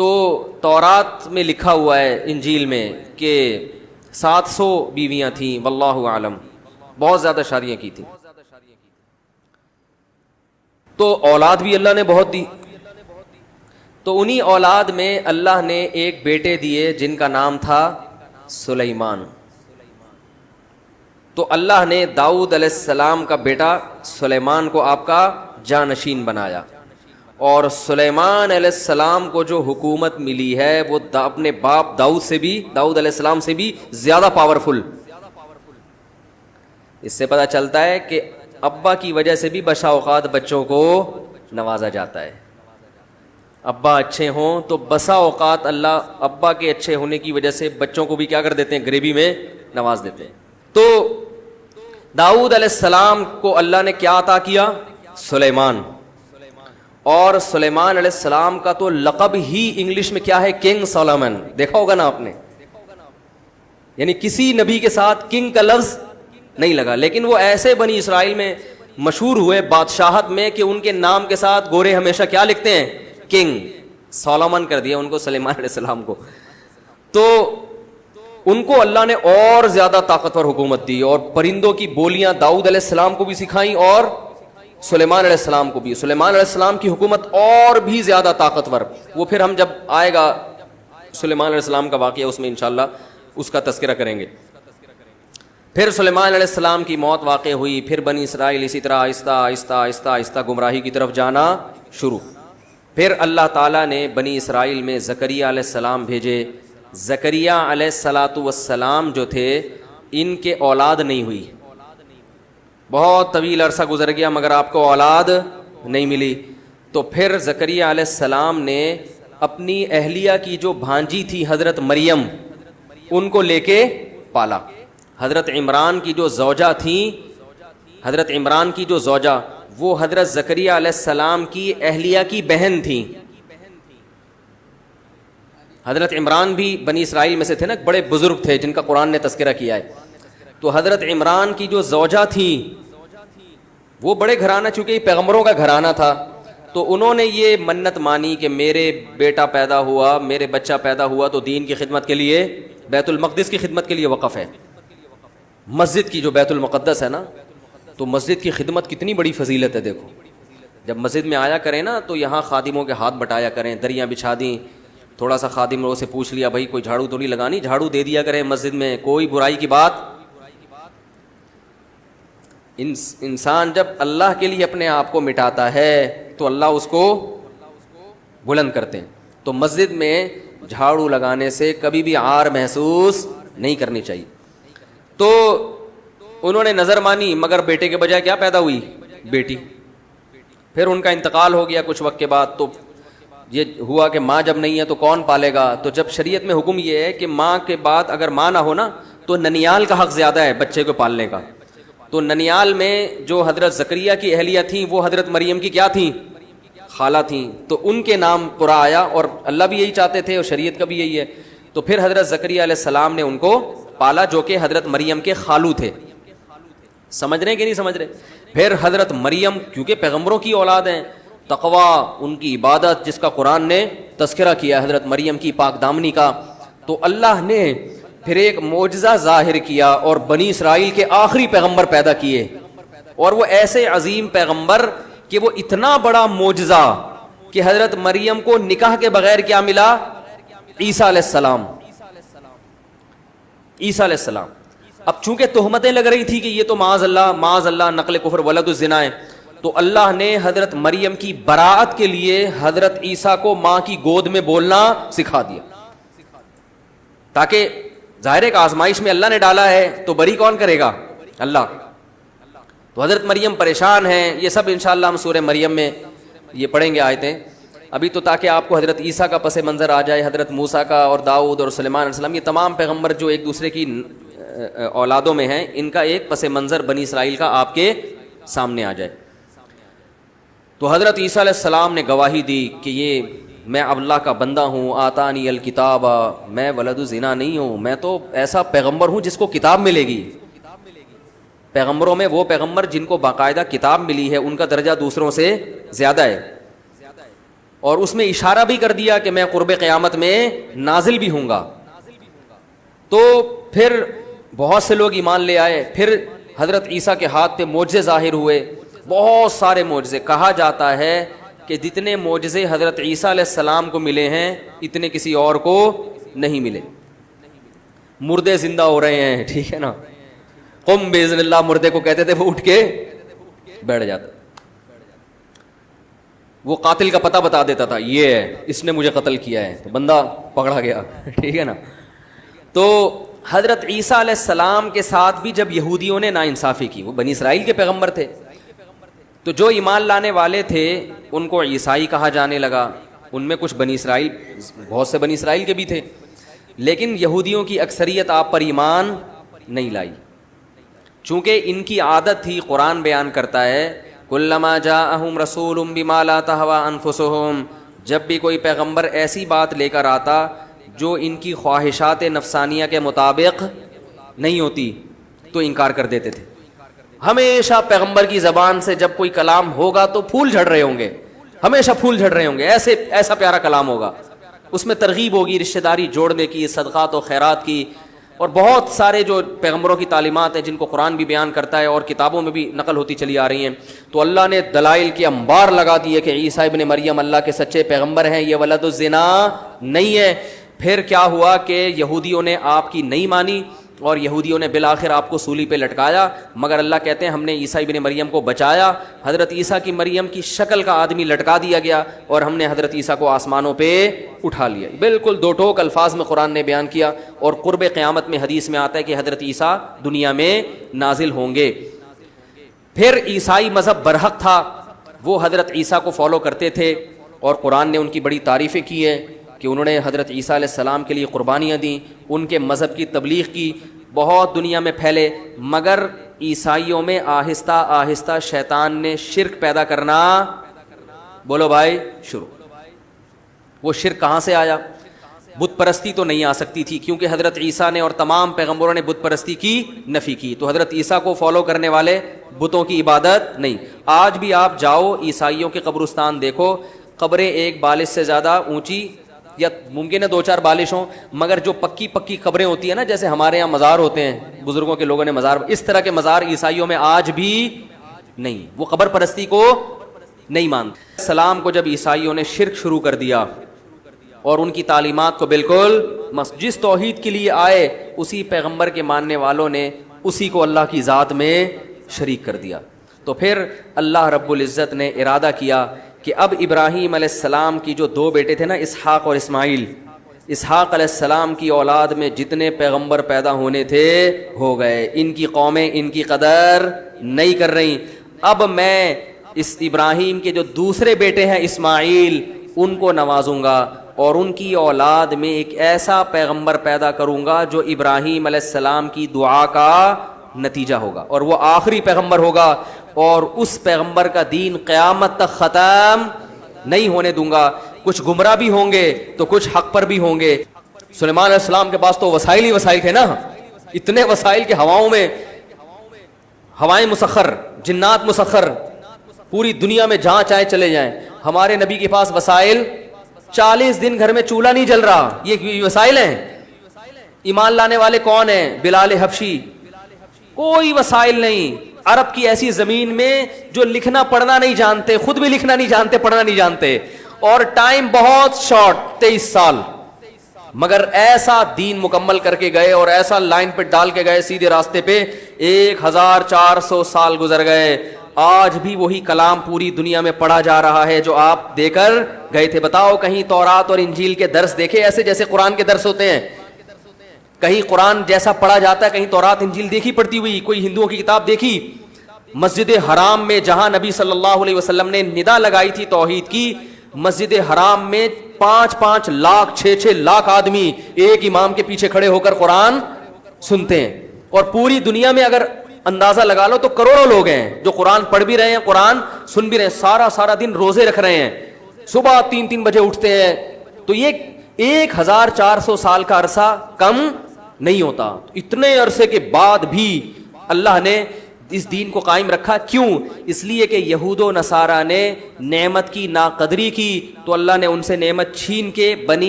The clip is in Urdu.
تو تورات میں لکھا ہوا ہے، انجیل میں، کہ 700 بیویاں تھیں، واللہ عالم، بہت زیادہ شادیاں کی تھیں. تو اولاد بھی اللہ نے بہت دی. تو انہی اولاد میں اللہ نے ایک بیٹے دیے جن کا نام تھا سلیمان. تو اللہ نے داؤد علیہ السلام کا بیٹا سلیمان کو آپ کا جانشین بنایا، اور سلیمان علیہ السلام کو جو حکومت ملی ہے وہ اپنے باپ داؤد علیہ السلام سے بھی زیادہ پاورفل. اس سے پتہ چلتا ہے کہ ابا کی وجہ سے بھی بسا اوقات بچوں کو نوازا جاتا ہے. ابا اچھے ہوں تو بسا اوقات اللہ ابا کے اچھے ہونے کی وجہ سے بچوں کو بھی کیا کر دیتے ہیں، گریوی میں نواز دیتے ہیں. تو داؤد علیہ السلام کو اللہ نے کیا عطا کیا؟ سلیمان. اور سلیمان علیہ السلام کا تو لقب ہی انگلش میں کیا ہے؟ King Solomon. دیکھا ہوگا نا آپ نے، یعنی کسی نبی کے ساتھ کنگ کا لفظ نہیں لگا، لیکن وہ ایسے بنی اسرائیل میں مشہور ہوئے بادشاہت میں کہ ان کے نام کے ساتھ گورے ہمیشہ کیا لکھتے ہیں؟ کنگ. سولومن کر دیا ان کو، سلیمان علیہ السلام کو. تو ان کو اللہ نے اور زیادہ طاقتور حکومت دی، اور پرندوں کی بولیاں داؤد علیہ السلام کو بھی سکھائیں اور سلیمان علیہ السلام کو بھی. سلیمان علیہ السلام کی حکومت اور بھی زیادہ طاقتور. وہ پھر ہم جب آئے گا سلیمان علیہ السلام کا واقعہ، اس میں انشاءاللہ اس کا تذکرہ کریں گے. پھر سلیمان علیہ السلام کی موت واقع ہوئی. پھر بنی اسرائیل اسی طرح آہستہ آہستہ آہستہ آہستہ گمراہی کی طرف جانا شروع. پھر اللہ تعالیٰ نے بنی اسرائیل میں زکریا علیہ السلام بھیجے. زکریا علیہ السلام جو تھے، ان کے اولاد نہیں ہوئی. بہت طویل عرصہ گزر گیا مگر آپ کو اولاد نہیں ملی. تو پھر زکریا علیہ السلام نے اپنی اہلیہ کی جو بھانجی تھی حضرت مریم، ان کو لے کے پالا. حضرت عمران کی جو زوجہ تھیں، حضرت عمران کی جو زوجہ، وہ حضرت زکریا علیہ السلام کی اہلیہ کی بہن تھیں. حضرت عمران بھی بنی اسرائیل میں سے تھے نا، بڑے بزرگ تھے جن کا قرآن نے تذکرہ کیا ہے. تو حضرت عمران کی جو زوجہ تھیں وہ بڑے گھرانہ، چونکہ یہ پیغمبروں کا گھرانہ تھا، تو انہوں نے یہ منت مانی کہ میرے بیٹا پیدا ہوا، میرے بچہ پیدا ہوا تو دین کی خدمت کے لیے، بیت المقدس کی خدمت کے لیے وقف ہے. مسجد کی جو بیت المقدس ہے نا، تو مسجد کی خدمت کتنی بڑی فضیلت ہے. دیکھو جب مسجد میں آیا کریں نا تو یہاں خادموں کے ہاتھ بٹایا کریں، دریاں بچھا دیں، تھوڑا سا خادم لوگوں سے پوچھ لیا بھائی کوئی جھاڑو تو نہیں لگانی، جھاڑو دے دیا کریں مسجد میں، کوئی برائی کی بات. انسان جب اللہ کے لیے اپنے آپ کو مٹاتا ہے تو اللہ اس کو بلند کرتے ہیں. تو مسجد میں جھاڑو لگانے سے کبھی بھی عار محسوس نہیں کرنی چاہیے. تو انہوں نے نظر مانی مگر بیٹے کے بجائے کیا پیدا ہوئی؟ بیٹی. پھر ان کا انتقال ہو گیا کچھ وقت کے بعد. تو یہ ہوا کہ ماں جب نہیں ہے تو کون پالے گا؟ تو جب شریعت میں حکم یہ ہے کہ ماں کے بعد اگر ماں نہ ہو نا تو ننیال کا حق زیادہ ہے بچے کو پالنے کا. تو ننیال میں جو حضرت زکریا کی اہلیہ تھیں وہ حضرت مریم کی کیا تھیں؟ خالہ تھیں. تو ان کے نام پورا آیا، اور اللہ بھی یہی چاہتے تھے اور شریعت کا بھی یہی ہے. تو پھر حضرت زکریا علیہ السلام نے ان کو پالا، جو کہ حضرت مریم کے خالو تھے. سمجھ رہے ہیں کہ نہیں سمجھ رہے؟ پھر حضرت مریم کیونکہ پیغمبروں کی اولاد ہیں، تقوی، ان کی عبادت جس کا قرآن نے تذکرہ کیا ہے حضرت مریم کی پاک دامنی کا، تو اللہ نے پھر ایک معجزہ ظاہر کیا اور بنی اسرائیل کے آخری پیغمبر پیدا کیے. اور وہ ایسے عظیم پیغمبر کہ وہ اتنا بڑا معجزہ کہ حضرت مریم کو نکاح کے بغیر کیا ملا؟ عیسیٰ علیہ السلام. عیسیٰ علیہ السلام. اب چونکہ تہمتیں لگ رہی تھی کہ یہ تو معاذ اللہ نقل کفر ولد الزنا ہے، تو اللہ نے حضرت مریم کی براءت کے لیے حضرت عیسیٰ کو ماں کی گود میں بولنا سکھا دیا، تاکہ ظاہر ایک آزمائش میں اللہ نے ڈالا ہے تو بری کون کرے گا؟ اللہ. تو حضرت مریم پریشان ہیں. یہ سب انشاءاللہ ہم سورہ مریم میں یہ پڑھیں گے آیتیں. ابھی تو تاکہ آپ کو حضرت عیسیٰ کا پس منظر آ جائے، حضرت موسیٰ کا اور داؤد اور سلیمان علیہ السلام، یہ تمام پیغمبر جو ایک دوسرے کی اولادوں میں ہیں، ان کا ایک پس منظر بنی اسرائیل کا آپ کے سامنے آ جائے. تو حضرت عیسیٰ علیہ السلام نے گواہی دی کہ یہ میں اللہ کا بندہ ہوں، آتانی الکتاب، میں ولد الزنا نہیں ہوں، میں تو ایسا پیغمبر ہوں جس کو کتاب ملے گی. پیغمبروں میں وہ پیغمبر جن کو باقاعدہ کتاب ملی ہے ان کا درجہ دوسروں سے زیادہ ہے. اور اس میں اشارہ بھی کر دیا کہ میں قرب قیامت میں نازل بھی ہوں گا. تو پھر بہت سے لوگ ایمان لے آئے. پھر حضرت عیسیٰ کے ہاتھ پہ معجزے ظاہر ہوئے, بہت سارے معجزے. کہا جاتا ہے کہ جتنے معجزے حضرت عیسیٰ علیہ السلام کو ملے ہیں اتنے کسی اور کو نہیں ملے. مردے زندہ ہو رہے ہیں, ٹھیک ہے نا, قم باذن اللہ مردے کو کہتے تھے, وہ اٹھ کے بیٹھ جاتا, وہ قاتل کا پتہ بتا دیتا تھا, یہ ہے اس نے مجھے قتل کیا ہے, تو بندہ پکڑا گیا, ٹھیک ہے نا. تو حضرت عیسیٰ علیہ السلام کے ساتھ بھی جب یہودیوں نے ناانصافی کی, وہ بنی اسرائیل کے پیغمبر تھے, تو جو ایمان لانے والے تھے ان کو عیسائی کہا جانے لگا. ان میں کچھ بنی اسرائیل, بہت سے بنی اسرائیل کے بھی تھے, لیکن یہودیوں کی اکثریت آپ پر ایمان نہیں لائی, چونکہ ان کی عادت تھی. قرآن بیان کرتا ہے کلما جاءہم رسول بما لا تہوی انفسہم, جب بھی کوئی پیغمبر ایسی بات لے کر آتا جو ان کی خواہشات نفسانیہ کے مطابق نہیں ہوتی تو انکار کر دیتے تھے. ہمیشہ پیغمبر کی زبان سے جب کوئی کلام ہوگا تو پھول جھڑ رہے ہوں گے, ہمیشہ پھول جھڑ رہے ہوں گے, ایسا پیارا کلام ہوگا, اس میں ترغیب ہوگی رشتہ داری جوڑنے کی, صدقات و خیرات کی, اور بہت سارے جو پیغمبروں کی تعلیمات ہیں جن کو قرآن بھی بیان کرتا ہے اور کتابوں میں بھی نقل ہوتی چلی آ رہی ہیں. تو اللہ نے دلائل کے انبار لگا دیے کہ عیسیٰ ابن مریم اللہ کے سچے پیغمبر ہیں, یہ ولد الزنا نہیں ہے. پھر کیا ہوا کہ یہودیوں نے آپ کی نہیں مانی اور یہودیوں نے بالآخر آپ کو سولی پہ لٹکایا, مگر اللہ کہتے ہیں ہم نے عیسیٰ ابن مریم کو بچایا. حضرت عیسیٰ کی مریم کی شکل کا آدمی لٹکا دیا گیا اور ہم نے حضرت عیسیٰ کو آسمانوں پہ اٹھا لیا. بالکل دو ٹوک الفاظ میں قرآن نے بیان کیا. اور قرب قیامت میں حدیث میں آتا ہے کہ حضرت عیسیٰ دنیا میں نازل ہوں گے. پھر عیسائی مذہب برحق تھا, وہ حضرت عیسیٰ کو فالو کرتے تھے, اور قرآن نے ان کی بڑی تعریفیں کی ہیں کہ انہوں نے حضرت عیسیٰ علیہ السلام کے لیے قربانیاں دیں, ان کے مذہب کی تبلیغ کی, بہت دنیا میں پھیلے. مگر عیسائیوں میں آہستہ آہستہ شیطان نے شرک پیدا کرنا, بولو بھائی, شروع. وہ شرک کہاں سے آیا؟ بت پرستی تو نہیں آ سکتی تھی, کیونکہ حضرت عیسیٰ نے اور تمام پیغمبروں نے بت پرستی کی نفی کی. تو حضرت عیسیٰ کو فالو کرنے والے بتوں کی عبادت نہیں. آج بھی آپ جاؤ عیسائیوں کے قبرستان دیکھو, قبریں ایک بالش سے زیادہ اونچی, یا ممکن ہے دو چار بالش ہوں, مگر جو پکی پکی قبریں ہوتی ہیں نا, جیسے ہمارے یہاں مزار ہوتے ہیں, بزرگوں کے لوگوں نے مزار, اس طرح کے مزار عیسائیوں میں آج بھی نہیں. وہ قبر پرستی کو نہیں مانتے. السلام کو جب عیسائیوں نے شرک شروع کر دیا اور ان کی تعلیمات کو بالکل جس توحید کے لیے آئے اسی پیغمبر کے ماننے والوں نے اسی کو اللہ کی ذات میں شریک کر دیا. تو پھر اللہ رب العزت نے ارادہ کیا کہ اب ابراہیم علیہ السلام کی جو دو بیٹے تھے نا, اسحاق اور اسماعیل, اسحاق علیہ السلام کی اولاد میں جتنے پیغمبر پیدا ہونے تھے ہو گئے. ان کی قومیں ان کی قدر نہیں کر رہی. اب میں اس ابراہیم کے جو دوسرے بیٹے ہیں اسماعیل, ان کو نوازوں گا اور ان کی اولاد میں ایک ایسا پیغمبر پیدا کروں گا جو ابراہیم علیہ السلام کی دعا کا نتیجہ ہوگا, اور وہ آخری پیغمبر ہوگا, اور اس پیغمبر کا دین قیامت تک ختم نہیں ہونے دوں گا. کچھ گمراہ بھی ہوں گے تو کچھ حق پر بھی ہوں گے. سلیمان علیہ السلام کے پاس تو وسائل ہی وسائل تھے نا, اتنے وسائل کہ ہواؤں میں ہوائیں مسخر, جنات مسخر, پوری دنیا میں جہاں چاہے چلے جائیں. ہمارے نبی کے پاس وسائل, 40 دن گھر میں چولہا نہیں جل رہا, یہ وسائل ہیں. ایمان لانے والے کون ہیں؟ بلال حبشی. کوئی وسائل نہیں. عرب کی ایسی زمین میں جو لکھنا پڑھنا نہیں جانتے, خود بھی لکھنا نہیں جانتے, پڑھنا نہیں جانتے, اور ٹائم بہت شارٹ, 23 سال, مگر ایسا دین مکمل کر کے گئے اور ایسا لائن پہ ڈال کے گئے سیدھے راستے پہ. 1400 سال گزر گئے, آج بھی وہی کلام پوری دنیا میں پڑھا جا رہا ہے جو آپ دے کر گئے تھے. بتاؤ کہیں تورات اور انجیل کے درس دیکھے ایسے جیسے قرآن کے درس ہوتے ہیں؟ کہیں قرآن جیسا پڑھا جاتا ہے؟ کہیں تورات انجیل دیکھی پڑتی ہوئی؟ کوئی ہندوؤں کی کتاب دیکھی؟ مسجد حرام میں جہاں نبی صلی اللہ علیہ وسلم نے ندا لگائی تھی توحید کی, مسجد حرام میں 5-5 لاکھ 6-6 لاکھ آدمی ایک امام کے پیچھے کھڑے ہو کر قرآن سنتے ہیں. اور پوری دنیا میں اگر اندازہ لگا لو تو کروڑوں لوگ ہیں جو قرآن پڑھ بھی رہے ہیں, قرآن سن بھی رہے ہیں, سارا دن روزے رکھ رہے ہیں, صبح 3 بجے اٹھتے ہیں. تو یہ 1400 سال کا عرصہ کم نہیں ہوتا. اتنے عرصے کے بعد بھی اللہ نے اس دین کو قائم رکھا. کیوں؟ اس لیے کہ یہود و نصارہ نے نعمت کی ناقدری کی تو اللہ نے ان سے نعمت چھین کے بنی